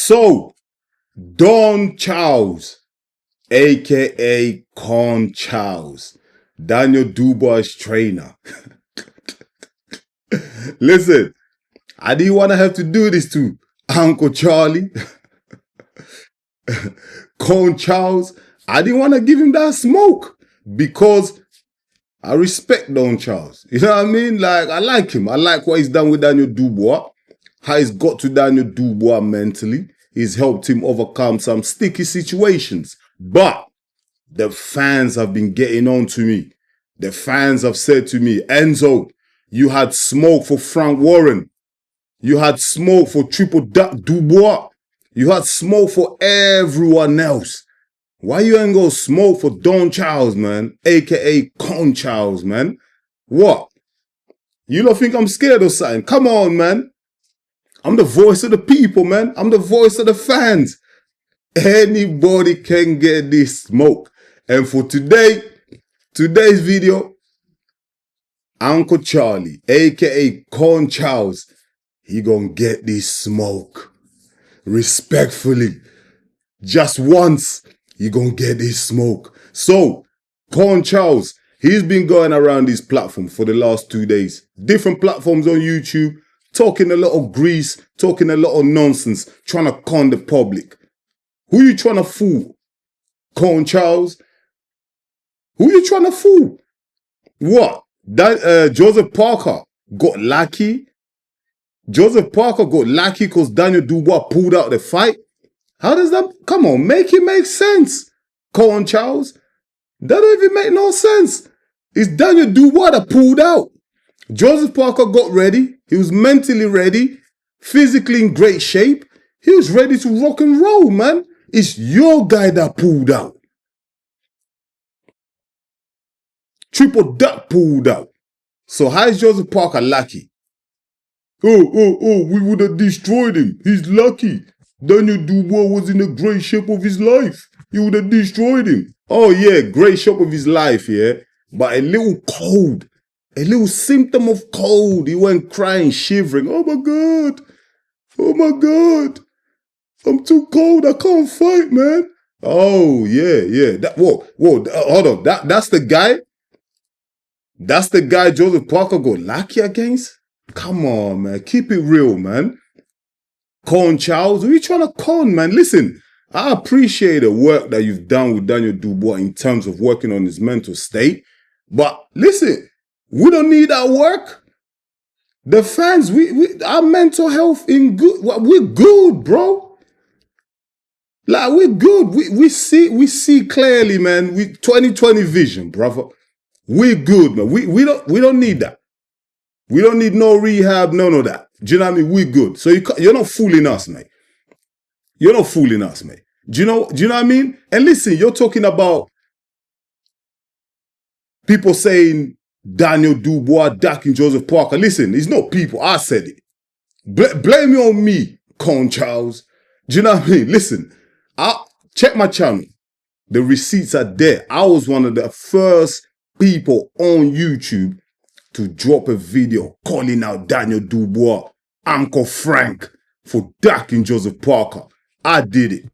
So, Don Charles, aka Con Charles, Daniel Dubois' trainer. Listen, I didn't want to have to do this to Uncle Charlie, Con Charles. I didn't want to give him that smoke because I respect Don Charles. You know what I mean? Like, I like him. I like what he's done with Daniel Dubois, how he's got to Daniel Dubois mentally. He's helped him overcome some sticky situations. But the fans have been getting on to me. The fans have said to me, Enzo, you had smoke for Frank Warren. You had smoke for Dubois. You had smoke for everyone else. Why you ain't go smoke for Don Charles, man? AKA Con Charles, man. What? You don't think I'm scared or something? Come on, man. I'm the voice of the people, man. I'm the voice of the fans. Anybody can get this smoke. And for today's video, Uncle Charlie, aka Con Charles, he gonna get this smoke. Respectfully. Just once, he gonna get this smoke. So, Con Charles, he's been going around this platform for the last 2 days. Different platforms on YouTube, talking a lot of grease, talking a lot of nonsense, trying to con the public. Who you trying to fool? Con Charles? Who you trying to fool? What? Joseph Parker got lucky? Joseph Parker got lucky because Daniel Dubois pulled out the fight? How does that... Come on, make it make sense, Con Charles. That don't even make no sense. It's Daniel Dubois that pulled out. Joseph Parker got ready. He was mentally ready, physically in great shape. He was ready to rock and roll, man. It's your guy that pulled out. Triple Duck pulled out. So how is Joseph Parker lucky? We would have destroyed him. He's lucky. Daniel Dubois was in the great shape of his life. You would have destroyed him. Oh yeah, great shape of his life, yeah. But a little cold. A little symptom of cold. He went crying, shivering. Oh my God. Oh my God. I'm too cold. I can't fight, man. Oh, yeah. Whoa, hold on. That's the guy? That's the guy Joseph Parker got lucky against? Come on, man. Keep it real, man. Con Charles, who are you trying to con, man? Listen, I appreciate the work that you've done with Daniel Dubois in terms of working on his mental state. But listen, we don't need that work. The fans, our mental health in good. We're good, bro. Like, we're good. We see clearly, man. 2020 vision, brother. We're good, man. We don't need that. We don't need no rehab, none of that. Do you know what I mean? We're good. So you're not fooling us, mate. You're not fooling us, mate. Do you know what I mean? And listen, you're talking about people saying Daniel Dubois, ducking Joseph Parker. Listen, it's not people. I said it. Blame it on me, Con Charles. Do you know what I mean? Listen, check my channel. The receipts are there. I was one of the first people on YouTube to drop a video calling out Daniel Dubois, Uncle Frank, for ducking Joseph Parker. I did it.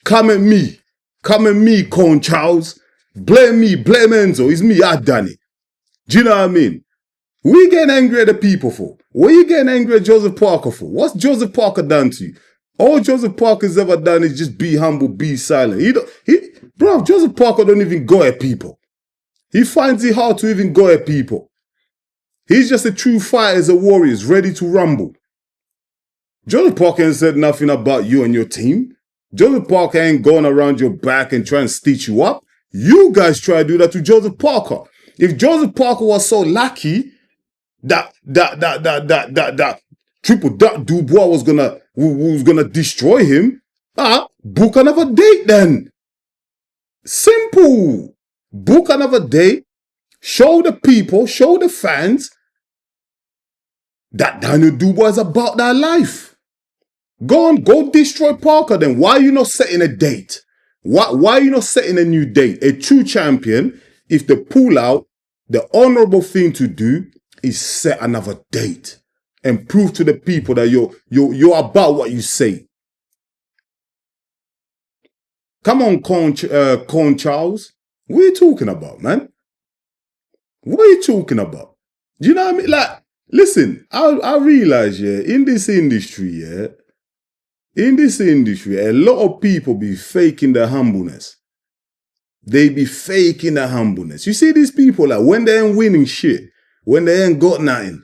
Come at me. Come at me, Con Charles. Blame me. Blame Enzo. It's me. I done it. Do you know what I mean? What are you getting angry at the people for? What are you getting angry at Joseph Parker for? What's Joseph Parker done to you? All Joseph Parker's ever done is just be humble, be silent. Bro, Joseph Parker don't even go at people. He finds it hard to even go at people. He's just a true fighter as a warrior, ready to rumble. Joseph Parker ain't said nothing about you and your team. Joseph Parker ain't going around your back and trying to stitch you up. You guys try to do that to Joseph Parker. If Joseph Parker was so lucky that Triple Duck Dubois was gonna destroy him, book another date then. Simple. Book another date. Show the people, show the fans that Daniel Dubois is about that life. Go destroy Parker then. Why are you not setting a date? Why are you not setting a new date? A true champion, if they pull out, the honorable thing to do is set another date and prove to the people that you're about what you say. Come on, Con Charles. What are you talking about, man? What are you talking about? Do you know what I mean? Like, listen, I realize, yeah, in this industry, a lot of people be faking their humbleness. They be faking their humbleness. You see these people, like, when they ain't winning shit, when they ain't got nothing,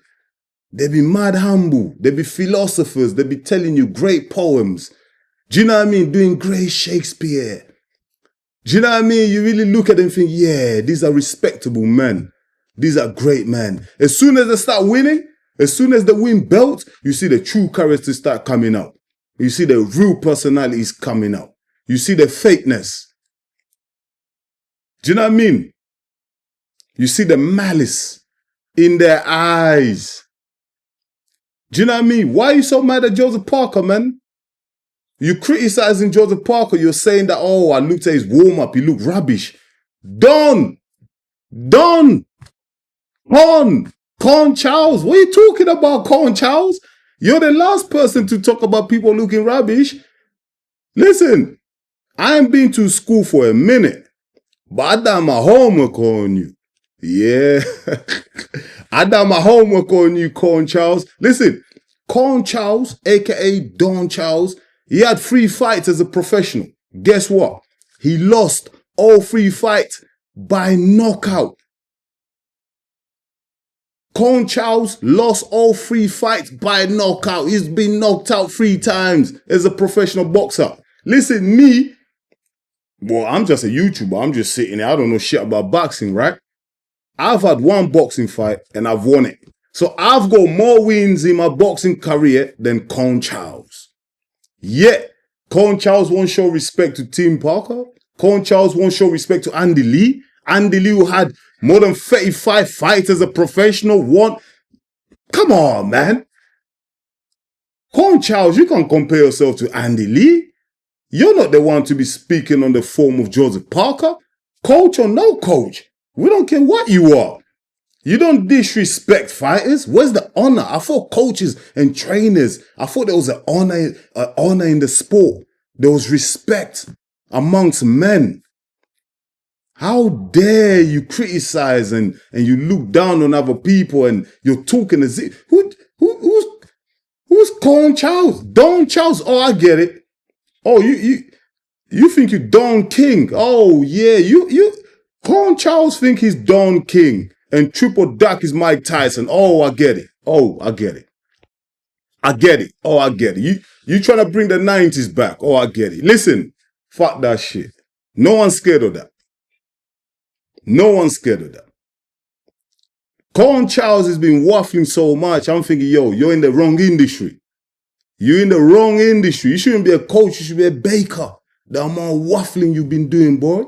they be mad humble. They be philosophers. They be telling you great poems. Do you know what I mean? Doing great Shakespeare. Do you know what I mean? You really look at them and think, yeah, these are respectable men. These are great men. As soon as they start winning, as soon as they win belts, you see the true characters start coming out. You see the real personalities coming out. You see the fakeness. Do you know what I mean? You see the malice in their eyes. Do you know what I mean? Why are you so mad at Joseph Parker, man? You criticizing Joseph Parker. You're saying that, oh, I looked at his warm-up. He looked rubbish. Done. Con Charles. What are you talking about, Con Charles? You're the last person to talk about people looking rubbish. Listen, I ain't been to school for a minute, but I done my homework on you. Yeah. I done my homework on you, Con Charles. Listen, Con Charles, a.k.a. Don Charles, he had 3 fights as a professional. Guess what? He lost all 3 fights by knockout. Con Charles lost all 3 fights by knockout. He's been knocked out 3 times as a professional boxer. Listen, me, well, I'm just a YouTuber. I'm just sitting there. I don't know shit about boxing, right? I've had 1 boxing fight and I've won it. So I've got more wins in my boxing career than Con Charles. Yet, Con Charles won't show respect to Tim Parker. Con Charles won't show respect to Andy Lee. Andy Lee, who had more than 35 fights as a professional, won. Come on, man. Con Charles, you can't compare yourself to Andy Lee. You're not the one to be speaking on the form of Joseph Parker. Coach or no coach, we don't care what you are. You don't disrespect fighters. Where's the honor? I thought coaches and trainers, I thought there was an honor in the sport. There was respect amongst men. How dare you criticize and you look down on other people and you're talking as if, who's Con Charles? Don Charles? Oh, I get it. Oh, you think you're Don King? Oh yeah, Con Charles think he's Don King and Triple Duck is Mike Tyson. Oh, I get it. Oh, I get it. I get it. Oh, I get it. You trying to bring the 90s back. Oh, I get it. Listen, fuck that shit. No one's scared of that. No one's scared of that. Con Charles has been waffling so much. I'm thinking, yo, you're in the wrong industry. You're in the wrong industry. You shouldn't be a coach. You should be a baker. The amount of waffling you've been doing, boy.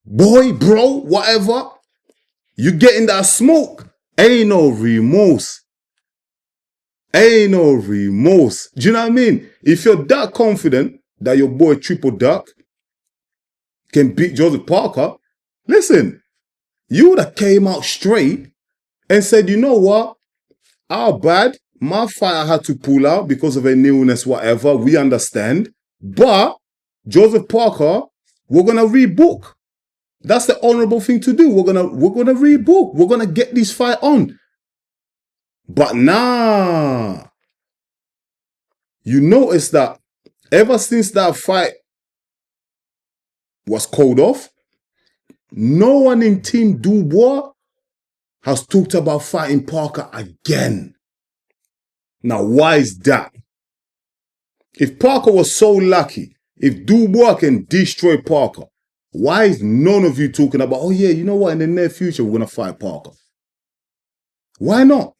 Boy, bro, whatever. You getting that smoke. Ain't no remorse. Ain't no remorse. Do you know what I mean? If you're that confident that your boy Triple Duck can beat Joseph Parker, listen, you would have came out straight and said, you know what? Our bad. My fighter had to pull out because of an illness, whatever. We understand. But Joseph Parker, we're going to rebook. That's the honorable thing to do. We're gonna rebook. We're gonna get this fight on. But nah. You notice that ever since that fight was called off, no one in Team Dubois has talked about fighting Parker again. Now, why is that? If Parker was so lucky, if Dubois can destroy Parker, why is none of you talking about, oh yeah, you know what, in the near future, we're going to fight Parker? Why not?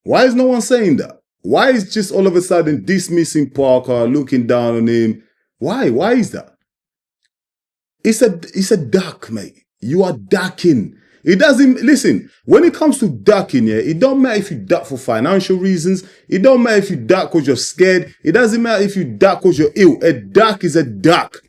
Why is no one saying that? Why is just all of a sudden dismissing Parker, looking down on him? Why? Why is that? It's a duck, mate. You are ducking. It doesn't, listen, when it comes to ducking, yeah, it don't matter if you duck for financial reasons. It don't matter if you duck because you're scared. It doesn't matter if you duck because you're ill. A duck is a duck.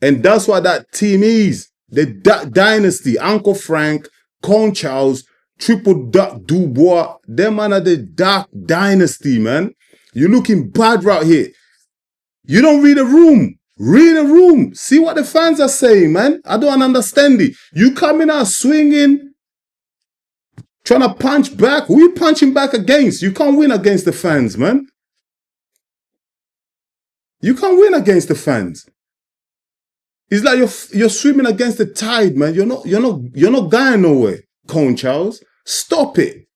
And that's what that team is. The Duck Dynasty. Uncle Frank, Con Charles, Triple Duck Dubois. Them man are the Duck Dynasty, man. You're looking bad right here. You don't read the room. Read the room. See what the fans are saying, man. I don't understand it. You coming out swinging, trying to punch back. Who you punching back against? You can't win against the fans, man. You can't win against the fans. It's like you're swimming against the tide, man. You're not going nowhere, Cone Charles. Stop it.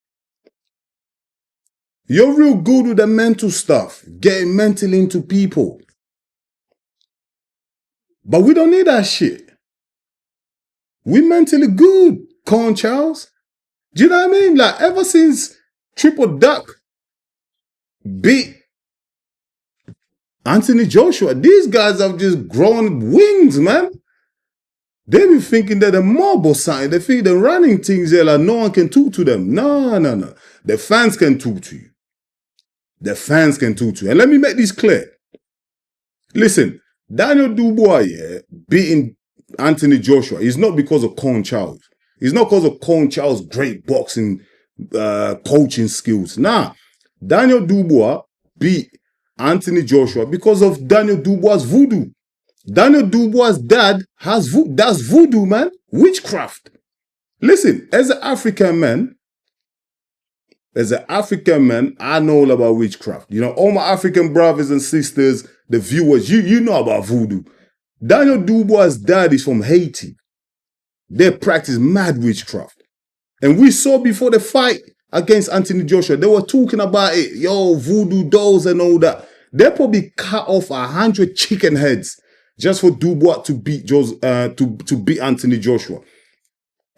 You're real good with the mental stuff, getting mentally into people. But we don't need that shit. We mentally good, Cone Charles. Do you know what I mean? Like, ever since Triple Duck beat Anthony Joshua, these guys have just grown wings, man. They be thinking they're the mob or something. They think they're running things there like no one can talk to them. No. The fans can talk to you. The fans can talk to you. And let me make this clear. Listen, Daniel Dubois, yeah, beating Anthony Joshua is not because of Cone Charles. It's not because of Cone Charles' great boxing coaching skills. Nah, Daniel Dubois beat Anthony Joshua because of Daniel Dubois' voodoo. Daniel Dubois' dad does voodoo, man. Witchcraft. Listen, as an African man, I know all about witchcraft. You know, all my African brothers and sisters, the viewers, you know about voodoo. Daniel Dubois' dad is from Haiti. They practice mad witchcraft. And we saw before the fight against Anthony Joshua, they were talking about it. Yo, voodoo dolls and all that. They probably cut off 100 chicken heads just for Dubois to beat Anthony Joshua.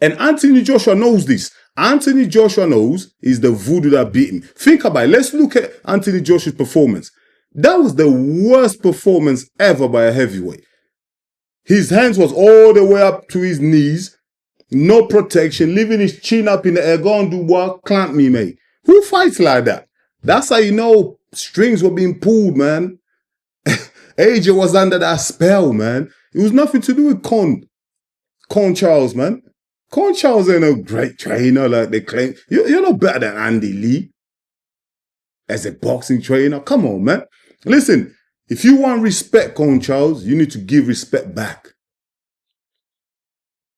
And Anthony Joshua knows this. Anthony Joshua knows is the voodoo that beat him. Think about it. Let's look at Anthony Joshua's performance. That was the worst performance ever by a heavyweight. His hands was all the way up to his knees. No protection. Leaving his chin up in the air. Go on, Dubois. Clamp me, mate. Who fights like that? That's how you know strings were being pulled, man. AJ was under that spell, man. It was nothing to do with Cone Charles, man. Cone Charles ain't a great trainer like they claim. You're not better than Andy Lee as a boxing trainer. Come on, man. Listen, if you want respect, Cone Charles, you need to give respect back.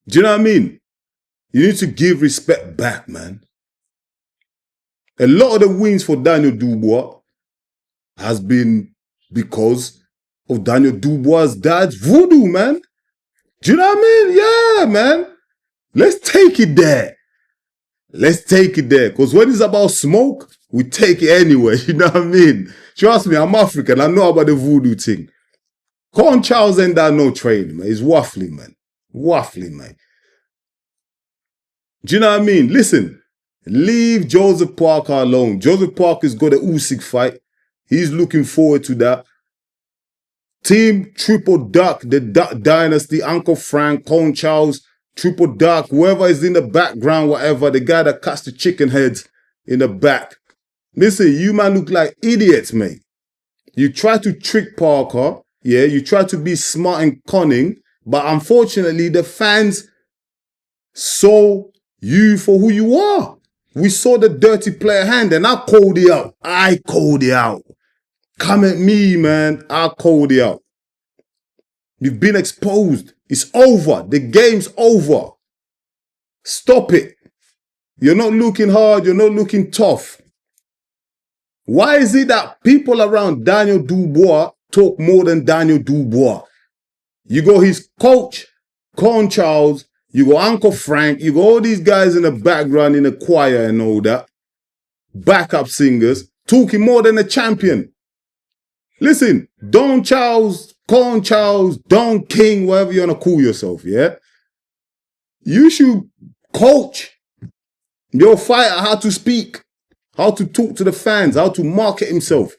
Do you know what I mean? You need to give respect back, man. A lot of the wins for Daniel Dubois has been because of Daniel Dubois' dad's voodoo, man. Do you know what I mean? Yeah, man. Let's take it there. Let's take it there. Because when it's about smoke, we take it anyway. You know what I mean? Trust me, I'm African. I know about the voodoo thing. Cone Charles ain't that no training, man. He's waffling, man. Waffling, man. Do you know what I mean? Listen, leave Joseph Parker alone. Joseph Parker's got a Usyk fight. He's looking forward to that. Team Triple Duck, the Duck Dynasty, Uncle Frank, Cone Charles, Triple Duck, whoever is in the background, whatever, the guy that cuts the chicken heads in the back. Listen, you man look like idiots, mate. You try to trick Parker, yeah, you try to be smart and cunning, but unfortunately the fans saw you for who you are. We saw the dirty player hand and I called it out. I called it out. Come at me, man. I called it out. You've been exposed. It's over. The game's over. Stop it. You're not looking hard. You're not looking tough. Why is it that people around Daniel Dubois talk more than Daniel Dubois? You go his coach, Cone Charles, you go Uncle Frank, you go all these guys in the background in the choir and all that, backup singers, talking more than a champion. Listen, Don Charles, Cone Charles, Don King, whatever you want to call yourself, yeah? You should coach your fighter how to speak, how to talk to the fans, how to market himself.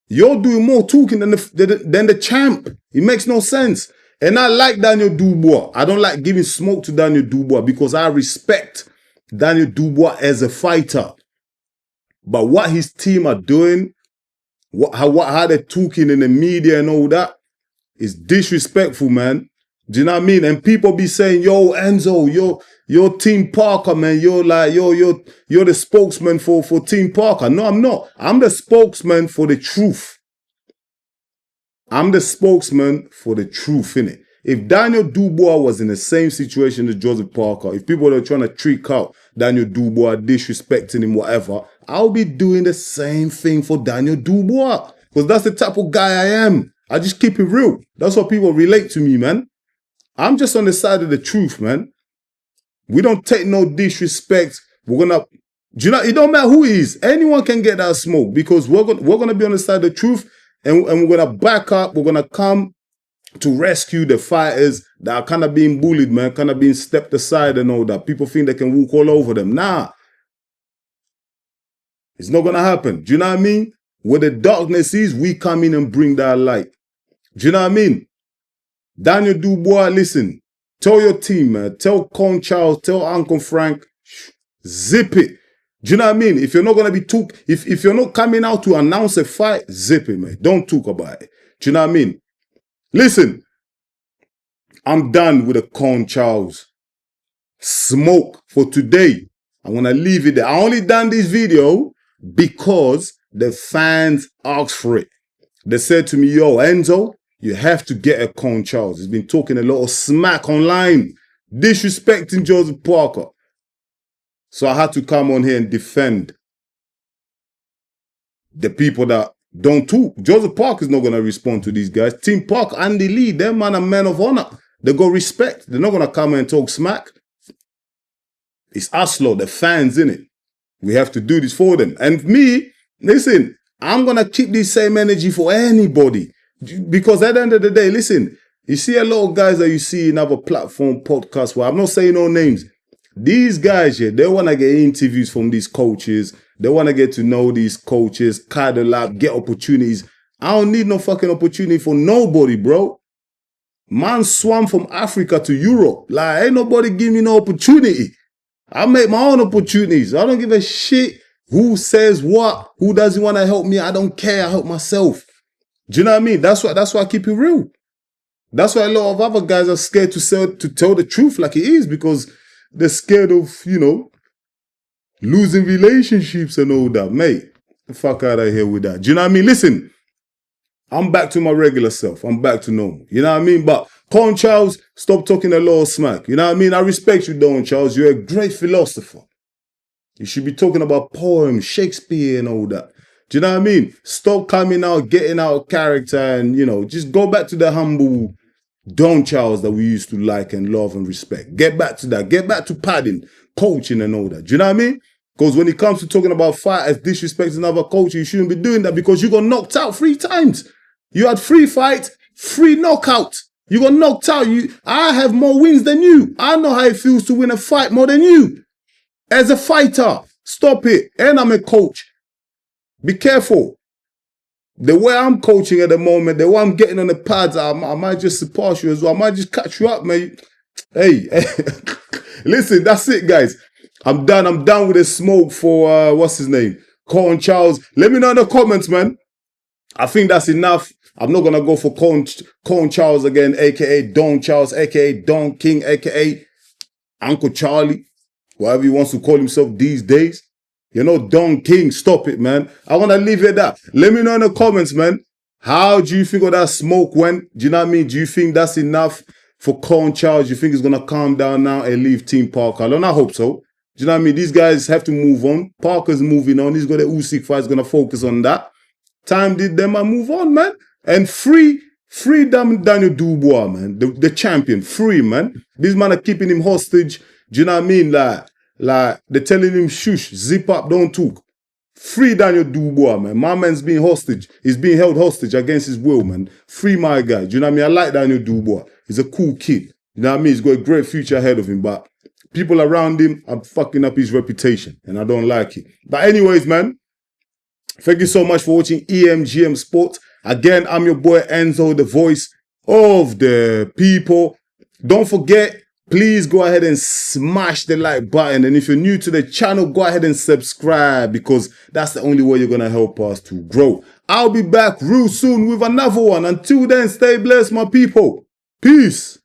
You're doing more talking than the champ. It makes no sense. And I like Daniel Dubois. I don't like giving smoke to Daniel Dubois because I respect Daniel Dubois as a fighter. But what his team are doing, how they're talking in the media and all that is disrespectful, man. Do you know what I mean? And people be saying, yo, Enzo, you're Team Parker, man. You're the spokesman for Team Parker. No, I'm not. I'm the spokesman for the truth. I'm the spokesman for the truth, innit? If Daniel Dubois was in the same situation as Joseph Parker, if people are trying to trick out Daniel Dubois, disrespecting him, whatever, I'll be doing the same thing for Daniel Dubois. Because that's the type of guy I am. I just keep it real. That's what people relate to me, man. I'm just on the side of the truth, man. We don't take no disrespect. We're gonna, do you know, it don't matter who he is. Anyone can get that smoke because we're gonna be on the side of the truth and we're gonna back up. We're gonna come to rescue the fighters that are kind of being bullied, man, kind of being stepped aside and all that. People think they can walk all over them. Nah. It's not gonna happen. Do you know what I mean? Where the darkness is, we come in and bring that light. Do you know what I mean? Daniel Dubois, listen, tell your team, man. Tell Con Charles, tell Uncle Frank, zip it. Do you know what I mean? If you're not going to be if you're not coming out to announce a fight, zip it, man. Don't talk about it. Do you know what I mean? Listen, I'm done with the Con Charles smoke for today. I'm going to leave it there. I only done this video because the fans asked for it. They said to me, yo, Enzo, you have to get a Con Charles. He's been talking a lot of smack online, disrespecting Joseph Parker. So I had to come on here and defend the people that don't talk. Joseph Parker is not going to respond to these guys. Team Parker, Andy Lee, them man are men of honor. They got respect. They're not going to come and talk smack. It's us, Lord, the fans, innit? We have to do this for them. And me, listen, I'm going to keep this same energy for anybody. Because at the end of the day, listen, you see a lot of guys that you see in other platform podcasts where I'm not saying no names. These guys, yeah, they want to get interviews from these coaches. They want to get to know these coaches, cuddle up, get opportunities. I don't need no fucking opportunity for nobody, bro. Man swam from Africa to Europe. Like, ain't nobody give me no opportunity. I make my own opportunities. I don't give a shit who says what, who doesn't want to help me. I don't care. I help myself. Do you know what I mean? That's why I keep it real. That's why a lot of other guys are scared to tell the truth like it is because they're scared of, you know, losing relationships and all that. Mate, the fuck out of here with that. Do you know what I mean? Listen, I'm back to my regular self. I'm back to normal. You know what I mean? But Con Charles, stop talking a lot of smack. You know what I mean? I respect you, Don Charles. You're a great philosopher. You should be talking about poems, Shakespeare and all that. Do you know what I mean? Stop coming out, getting out of character and, you know, just go back to the humble Don Charles that we used to like and love and respect. Get back to that. Get back to padding, coaching and all that. Do you know what I mean? Because when it comes to talking about fighters disrespecting another coach, you shouldn't be doing that because you got knocked out 3 times. You had 3 fights, 3 knockouts. You got knocked out. I have more wins than you. I know how it feels to win a fight more than you. As a fighter, stop it. And I'm a coach. Be careful. The way I'm coaching at the moment, the way I'm getting on the pads, I might just surpass you as well. I might just catch you up, mate. Hey, listen, that's it, guys. I'm done. I'm done with the smoke for, what's his name? Con Charles. Let me know in the comments, man. I think that's enough. I'm not going to go for Con Charles again, a.k.a. Don Charles, a.k.a. Don King, a.k.a. Uncle Charlie, whatever he wants to call himself these days. You know, Don King, stop it, man. I want to leave it at that. Let me know in the comments, man. How do you figure that smoke went? Do you know what I mean? Do you think that's enough for Con Charles? Do you think he's going to calm down now and leave Team Parker? I hope so. Do you know what I mean? These guys have to move on. Parker's moving on. He's got the Usyk fight. He's going to focus on that. Time did them and move on, man. And free Daniel Dubois, man. The champion. Free, man. These men are keeping him hostage. Do you know what I mean? Like, they're telling him, shush, zip up, don't talk. Free Daniel Dubois, man. My man's being hostage. He's being held hostage against his will, man. Free my guy. Do you know what I mean? I like Daniel Dubois. He's a cool kid. You know what I mean? He's got a great future ahead of him, but people around him are fucking up his reputation, and I don't like it. But anyways, man, thank you so much for watching EMGM Sport. Again, I'm your boy Enzo, the voice of the people. Don't forget, please go ahead and smash the like button. And if you're new to the channel, go ahead and subscribe because that's the only way you're going to help us to grow. I'll be back real soon with another one. Until then, stay blessed, my people. Peace.